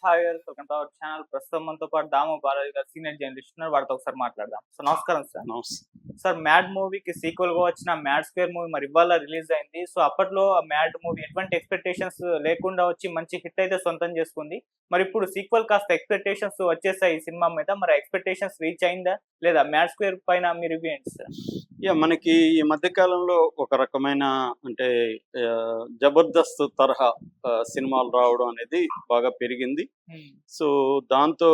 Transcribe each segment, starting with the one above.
Hi viewers, welcome to our channel. ప్రస్తుతం మనతో పాటు దాము బాలాజీ గారు సీనియర్ జర్నలిస్ట్ ఉన్నారు. వారితో ఒకసారి మాట్లాడదాం. సో నమస్కారం సార్. నమస్తే. సార్, మ్యాడ్ మూవీకి సీక్వెల్ గా వచ్చిన మ్యాడ్ స్క్వేర్ మూవీ మరి ఇవాళ రిలీజ్ అయింది. సో అప్పట్లో ఆ మ్యాడ్ మూవీ ఎటువంటి ఎక్స్పెక్టేషన్స్ లేకుండా వచ్చి మంచి హిట్ అయితే సొంతం చేసుకుంది. మరి ఇప్పుడు సీక్వెల్ కాస్త ఎక్స్పెక్టేషన్స్ వచ్చేసాయి ఈ సినిమా మీద. మరి ఎక్స్పెక్టేషన్స్ రీచ్ అయిందా లేదా? మ్యాడ్ స్క్వేర్ పైన మీ రివ్యూ ఏంటి సార్? మనకి ఈ మధ్య కాలంలో ఒక రకమైన అంటే జబర్దస్త్ తరహా సినిమాలు రావడం అనేది బాగా పెరిగింది. సో దాంతో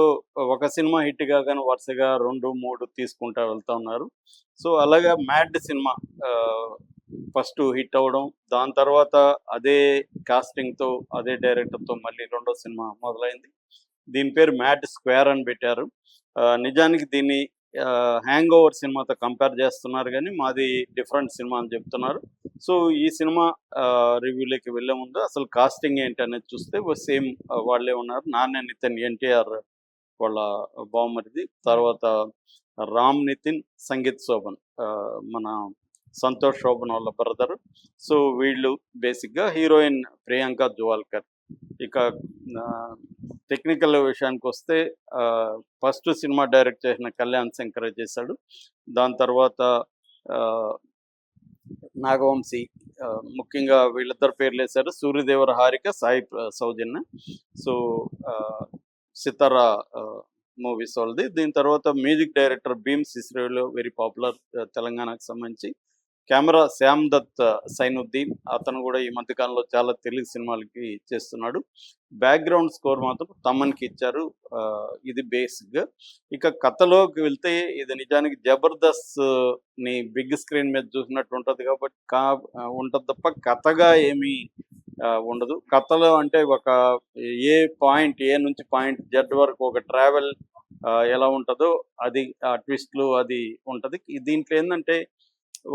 ఒక సినిమా హిట్ కాగానే వరుసగా 2, 3 తీసుకుంటా వెళ్తా ఉన్నారు. సో అలాగా మ్యాడ్ సినిమా ఫస్ట్ హిట్ అవ్వడం, దాని తర్వాత అదే కాస్టింగ్తో అదే డైరెక్టర్తో మళ్ళీ రెండో సినిమా మొదలైంది. దీని పేరు మ్యాడ్ స్క్వేర్ అని పెట్టారు. నిజానికి దీన్ని హ్యాంగ్ ఓవర్ సినిమాతో కంపేర్ చేస్తున్నారు, కానీ మాది డిఫరెంట్ సినిమా అని చెప్తున్నారు. సో ఈ సినిమా రివ్యూలోకి వెళ్ళే ముందు అసలు కాస్టింగ్ ఏంటి అనేది చూస్తే సేమ్ వాళ్ళే ఉన్నారు. నాన్న నితిన్ ఎన్టీఆర్ వాళ్ళ బావమరిది, తర్వాత రామ్ నితిన్, సంగీత్ శోభన్ మన సంతోష్ శోభన్ వాళ్ళ బ్రదర్. సో వీళ్ళు బేసిక్గా హీరోయిన్ ప్రియాంక జువాల్కర్. ఇక టెక్నికల్ విషయానికి వస్తే ఫస్ట్ సినిమా డైరెక్ట్ చేసిన కళ్యాణ్ శంకర్ చేశాడు. దాని తర్వాత నాగవంశీ, ముఖ్యంగా వీళ్ళిద్దరు పేర్లు వేశారు. సూర్యదేవర హారిక, సాయి సౌజన్య. సో సితారా మూవీస్ వాళ్ళది. దీని తర్వాత మ్యూజిక్ డైరెక్టర్ భీమ్ సిస్రేలో, వెరీ పాపులర్ తెలంగాణకు సంబంధించి. కెమెరా శ్యామ్ దత్ సైనుద్దీన్, అతను కూడా ఈ మధ్యకాలంలో చాలా తెలుగు సినిమాలకి చేస్తున్నాడు. బ్యాక్గ్రౌండ్ స్కోర్ మాత్రం తమన్కి ఇచ్చారు. ఇది బేసిక్గా. ఇక కథలోకి వెళ్తే ఇది నిజానికి జబర్దస్త్ని బిగ్ స్క్రీన్ మీద చూసినట్టు ఉంటుంది కాబట్టి ఉంటుంది తప్ప కథగా ఏమీ ఉండదు. కథలో అంటే ఒక ఏ పాయింట్ ఏ నుంచి పాయింట్ జెడ్ వరకు ఒక ట్రావెల్ ఎలా ఉంటుందో అది ఆ ట్విస్ట్లు అది ఉంటుంది. దీంట్లో ఏంటంటే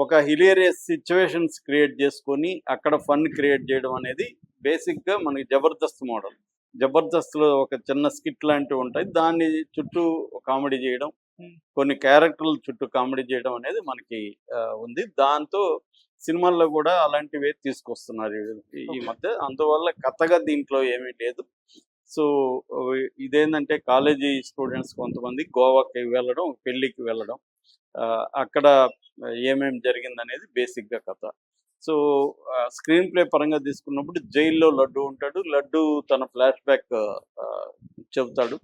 ఒక హిలేరియస్ సిచ్యువేషన్స్ క్రియేట్ చేసుకొని అక్కడ ఫన్ క్రియేట్ చేయడం అనేది బేసిక్గా మనకి జబర్దస్త్ మోడల్. జబర్దస్త్లో ఒక చిన్న స్కిట్ లాంటివి ఉంటాయి, దాన్ని చుట్టూ కామెడీ చేయడం, కొన్ని క్యారెక్టర్ల చుట్టూ కామెడీ చేయడం అనేది మనకి ఉంది. దాంతో సినిమాల్లో కూడా అలాంటివే తీసుకొస్తున్నారు ఈ మధ్య. అందువల్ల కథగా దీంట్లో ఏమీ లేదు. సో ఇదేంటంటే కాలేజీ స్టూడెంట్స్ కొంతమంది గోవాకి వెళ్ళడం, పెళ్ళికి వెళ్ళడం, అక్కడ ఏమేమి జరిగిందనేది బేసిక్గా కథ. సో స్క్రీన్ ప్లే పరంగా తీసుకున్నప్పుడు జైల్లో లడ్డు ఉంటాడు. లడ్డు తన ఫ్లాష్ బ్యాక్ చెబుతాడు.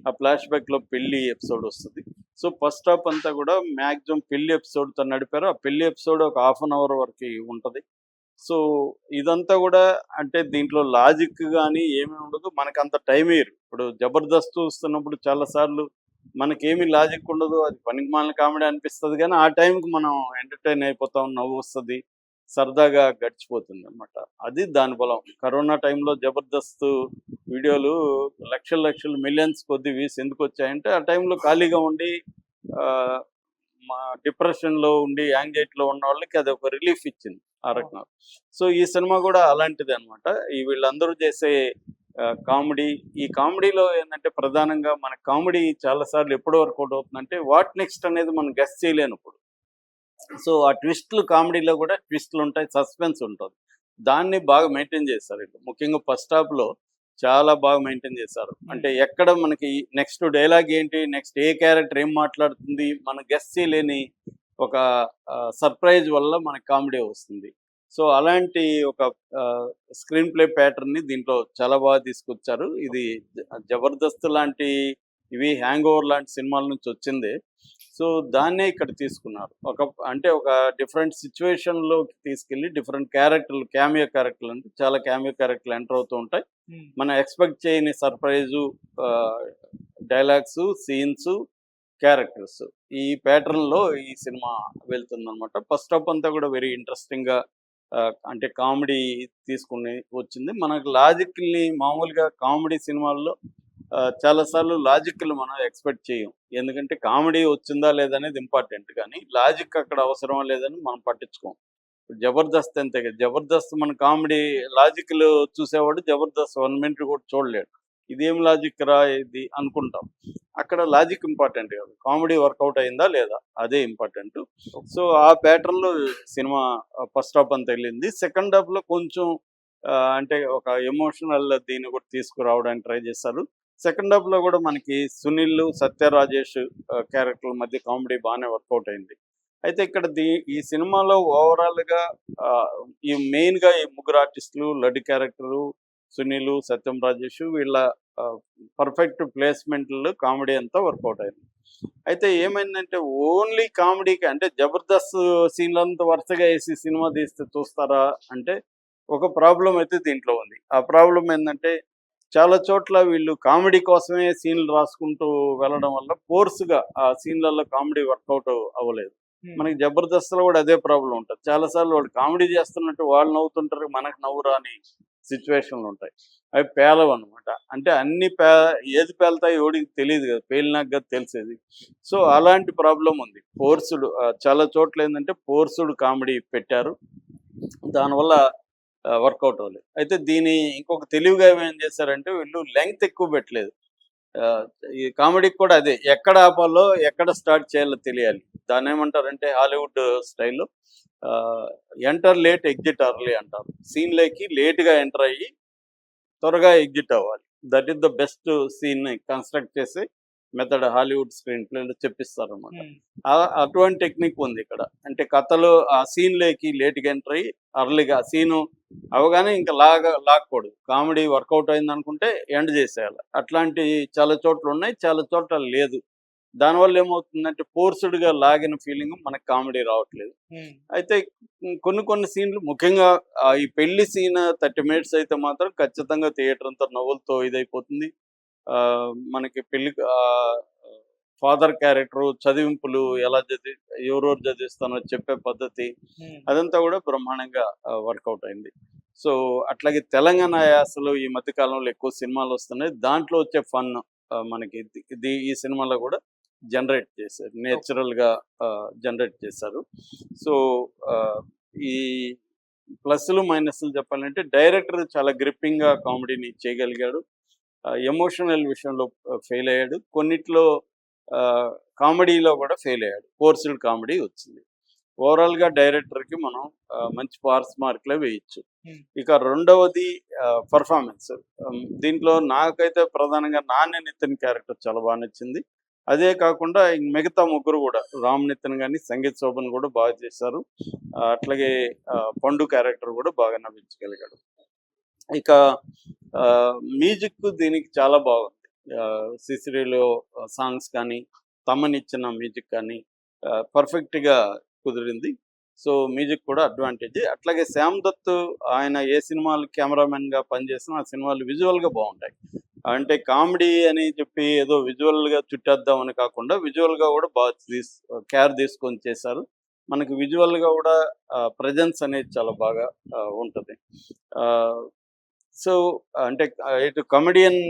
ఆ ఫ్లాష్ బ్యాక్లో పెళ్లి ఎపిసోడ్ వస్తుంది. సో ఫస్ట్ హాఫ్ అంతా కూడా మ్యాక్సిమం పెళ్లి ఎపిసోడ్తో నడిపారు. ఆ పెళ్లి ఎపిసోడ్ ఒక ½ అన్ అవర్ వరకు ఉంటుంది. సో ఇదంతా కూడా అంటే దీంట్లో లాజిక్ కానీ ఏమీ ఉండదు, మనకు అంత టైం ఇయ్యరు. ఇప్పుడు జబర్దస్త్ చూస్తున్నప్పుడు చాలాసార్లు మనకేమీ లాజిక్ ఉండదు, అది పనికిమాలిన కామెడీ అనిపిస్తుంది, కానీ ఆ టైంకి మనం ఎంటర్టైన్ అయిపోతాం, నవ్వు వస్తుంది, సరదాగా గడిచిపోతుంది అనమాట. అది దాని బలం. కరోనా టైంలో జబర్దస్త్ వీడియోలు లక్షలు మిలియన్స్ కొద్ది వ్యూస్ ఎందుకు వచ్చాయంటే ఆ టైంలో ఖాళీగా ఉండి మా డిప్రెషన్లో ఉండి యాంగ్జైటీలో ఉన్న వాళ్ళకి అది ఒక రిలీఫ్ ఇచ్చింది ఆ రకంగా. సో ఈ సినిమా కూడా అలాంటిది అనమాట. ఈ వీళ్ళందరూ చేసే కామెడీ, ఈ కామెడీలో ఏంటంటే ప్రధానంగా మన కామెడీ చాలాసార్లు ఎప్పటి వర్కౌట్ అవుతుందంటే వాట్ నెక్స్ట్ అనేది మనం గెస్ చేయలేనప్పుడు. సో ఆ ట్విస్ట్లు, కామెడీలో కూడా ట్విస్ట్లు ఉంటాయి, సస్పెన్స్ ఉంటుంది. దాన్ని బాగా మెయింటైన్ చేస్తారు. ముఖ్యంగా ఫస్ట్ హాఫ్లో చాలా బాగా మెయింటైన్ చేశారు. అంటే ఎక్కడ మనకి నెక్స్ట్ డైలాగ్ ఏంటి, నెక్స్ట్ ఏ క్యారెక్టర్ ఏం మాట్లాడుతుంది, మనం గెస్ చేయలేని ఒక సర్ప్రైజ్ వల్ల మనకి కామెడీ వస్తుంది. సో అలాంటి ఒక స్క్రీన్ ప్లే ప్యాటర్న్ని దీంట్లో చాలా బాగా తీసుకొచ్చారు. ఇది జబర్దస్త్ లాంటి, ఇవి హ్యాంగ్ ఓవర్ లాంటి సినిమాల నుంచి వచ్చింది. సో దాన్నే ఇక్కడ తీసుకున్నారు. అంటే ఒక డిఫరెంట్ సిచ్యువేషన్లోకి తీసుకెళ్ళి డిఫరెంట్ క్యారెక్టర్లు, క్యామియో క్యారెక్టర్లు అంటే చాలా క్యామియో క్యారెక్టర్లు ఎంటర్ అవుతూ ఉంటాయి. మనం ఎక్స్పెక్ట్ చేయని సర్ప్రైజు, డైలాగ్స్, సీన్స్, క్యారెక్టర్స్, ఈ ప్యాటర్న్లో ఈ సినిమా వెళ్తుందనమాట. ఫస్ట్ హాఫ్ అంతా కూడా వెరీ ఇంట్రెస్టింగ్గా అంటే కామెడీ తీసుకుని వచ్చింది. మనకు లాజిక్ని మామూలుగా కామెడీ సినిమాల్లో చాలాసార్లు లాజిక్లు మనం ఎక్స్పెక్ట్ చేయం, ఎందుకంటే కామెడీ వచ్చిందా లేదనేది ఇంపార్టెంట్, కానీ లాజిక్ అక్కడ అవసరమా లేదని మనం పట్టించుకోం. జబర్దస్త్ అంతే కదా, జబర్దస్త్ మన కామెడీ లాజిక్లు చూసేవాడు జబర్దస్త్ 1 మినిట్ కూడా చూడలేడు. ఇదేం లాజిక్ రా ఇది అనుకుంటాం. అక్కడ లాజిక్ ఇంపార్టెంట్ కాదు, కామెడీ వర్కౌట్ అయిందా లేదా అదే ఇంపార్టెంట్. సో ఆ ప్యాటర్న్లో సినిమా ఫస్ట్ హాఫ్ అంతా వెళ్ళింది. సెకండ్ హాఫ్లో కొంచెం అంటే ఒక ఎమోషనల్ దీన్ని కూడా తీసుకురావడానికి ట్రై చేశారు. సెకండ్ హాఫ్ లో కూడా మనకి సునీల్, సత్య రాజేష్ క్యారెక్టర్ల మధ్య కామెడీ బాగానే వర్కౌట్ అయింది. అయితే ఇక్కడ ఈ సినిమాలో ఓవరాల్ గా ఆ, ఈ మెయిన్ గా ఈ ముగ్గురు ఆర్టిస్టులు, లడ్డు క్యారెక్టరు, సునీల్, సత్యం రాజేష్ వీళ్ళ పర్ఫెక్ట్ ప్లేస్మెంట్లు కామెడీ అంతా వర్కౌట్ అయింది. అయితే ఏమైందంటే ఓన్లీ కామెడీకి అంటే జబర్దస్త్ సీన్లంతా వరుసగా వేసి సినిమా తీస్తే చూస్తారా అంటే ఒక ప్రాబ్లం అయితే దీంట్లో ఉంది. ఆ ప్రాబ్లం ఏంటంటే చాలా చోట్ల వీళ్ళు కామెడీ కోసమే సీన్లు రాసుకుంటూ వెళ్ళడం వల్ల ఫోర్స్‌గా ఆ సీన్‌లలో కామెడీ వర్కౌట్ అవ్వలేదు. మనకి జబర్దస్త్‌లో కూడా అదే ప్రాబ్లమ్ ఉంటది. చాలా సార్లు వాడు కామెడీ చేస్తున్నట్టు వాళ్ళు నవ్వుతుంటారు. మనకు నవ్వు రాని సిట్యుయేషన్‌లుంటాయి. అవి పేలవన్నమాట. అంటే అన్ని ఏది పేలుతాయో ఎవడికి తెలీదు కదా! పేలినాక కదా తెలిసేది. సో, అలాంటి ప్రాబ్లమ్ ఉంది. చాలా చోట్ల ఏందంటే ఫోర్స్‌డ్ కామెడీ పెట్టారు. దానివల్ల వర్కౌట్ అవ్వలేదు. అయితే ఇంకొక తెలివిగా ఏం చేశారంటే వీళ్ళు లెంగ్త్ ఎక్కువ పెట్టలేదు. ఆహ్, ఈ కామెడీకి కూడా అదే. ఎక్కడ ఆపాలో, ఎక్కడ స్టార్ట్ చేయాలో తెలియాలి. దాన్నేమంటారంటే హాలీవుడ్ స్టైల్‌లో ఆహ్, ఎంటర్ లేట్, ఎగ్జిట్ ఎర్లీ అంటారు. సీన్‌లోకి లేట్‌గా ఎంటర్ అయ్యి, త్వరగా ఎగ్జిట్ అవ్వాలి. దట్ ఈస్ ద బెస్ట్ సీన్‌ని కన్‌స్ట్రక్ట్ చేసే మెథడ్ హాలీవుడ్ స్క్రీన్ ప్లేలో చెప్పిస్తారనమాట. అటువంటి టెక్నిక్ ఉంది ఇక్కడ. అంటే కథలో ఆ సీన్‌లోకి లేట్‌గా ఎంటర్ అయ్యి, అర్లీగా సీను అవగానే ఇంకా లాక్కూడదు. కామెడీ వర్కౌట్ అయిందనుకుంటే ఎండ్ చేసేయాలి. అట్లాంటివి చాలా చోట్లున్నాయి. చాలా చోట్ల లేదు. దానివల్ల ఏమవుతుందంటే ఫోర్స్‌డ్‌గా లాగిన ఫీలింగ్ మనకు కామెడీ రావట్లేదు. అయితే కొన్ని కొన్ని సీన్‌లు ముఖ్యంగా ఈ పెళ్లి సీన్ 30 మినిట్స్ అయితే మాత్రం ఖచ్చితంగా థియేటర్ అంతా నవ్వులతో ఇదైపోతుంది. మనకి ఫాదర్ క్యారెక్టరు చదివింపులు ఎలా ఎవరెవరు చదివిస్తానో చెప్పే పద్ధతి అదంతా కూడా బ్రహ్మాండంగా వర్కౌట్ అయింది. సో, అట్లాగే తెలంగాణ యాసలో ఈ మధ్య కాలంలో ఎక్కువ సినిమాలొస్తున్నాయి. దాంట్లో వచ్చే ఫన్ మనకి ఈ సినిమాలో కూడా జనరేట్ చేశారు. నేచురల్‌గా జనరేట్ చేశారు. సో, ఆహ్, ఈ ప్లస్‌లు, మైనస్‌లు చెప్పాలంటే డైరెక్టర్ చాలా గ్రిప్పింగ్‌గా కామెడీని చేయగలిగాడు. ఎమోషనల్ విషయంలో ఫెయిల్ అయ్యాడు. కొన్నిట్లో ఆహ్, కామెడీలో కూడా ఫెయిల్ అయ్యాడు. ఫోర్స్‌డ్ కామెడీ వచ్చింది. ఓవరాల్‌గా డైరెక్టర్‌కి మనం మంచి పాస్ మార్కులే వేయొచ్చు. ఇక రెండవది పెర్ఫార్మెన్స్. దీంట్లో నాకైతే ప్రధానంగా నాని నితిన్ క్యారెక్టర్ చాలా బాగా నచ్చింది. అదే కాకుండా మిగతా ముగ్గురు కూడా రామ్ నితిన్ గాని, సంగీత్ శోభన్ కూడా బాగా చేశారు. అట్లాగే పండు క్యారెక్టర్ కూడా బాగా నవ్వించగలిగాడు. ఇక మ్యూజిక్ దీనికి చాలా బాగుంది. 'సిసిరి'లో సాంగ్స్ కానీ, తమన్ ఇచ్చిన మ్యూజిక్ కానీ పర్ఫెక్ట్‌గా కుదిరింది. సో, మ్యూజిక్ కూడా అడ్వాంటేజే. అట్లాగే శ్యామ్ దత్ ఆయన ఏ సినిమాలు కెమెరామెన్‌గా పనిచేసినా ఆ సినిమాలు విజువల్‌గా బావుంటాయి. అంటే కామెడీ అని చెప్పి ఏదో విజువల్‌గా చుట్టేద్దామని కాకుండా విజువల్‌గా కూడా బాగా కేర్ తీసుకొని చేశారు. మనకి విజువల్‌గా కూడా ప్రెజెన్స్ అనేది చాలా బాగా ఉంటది. ఆహ్, సో, అంటే ఇటు కమెడియన్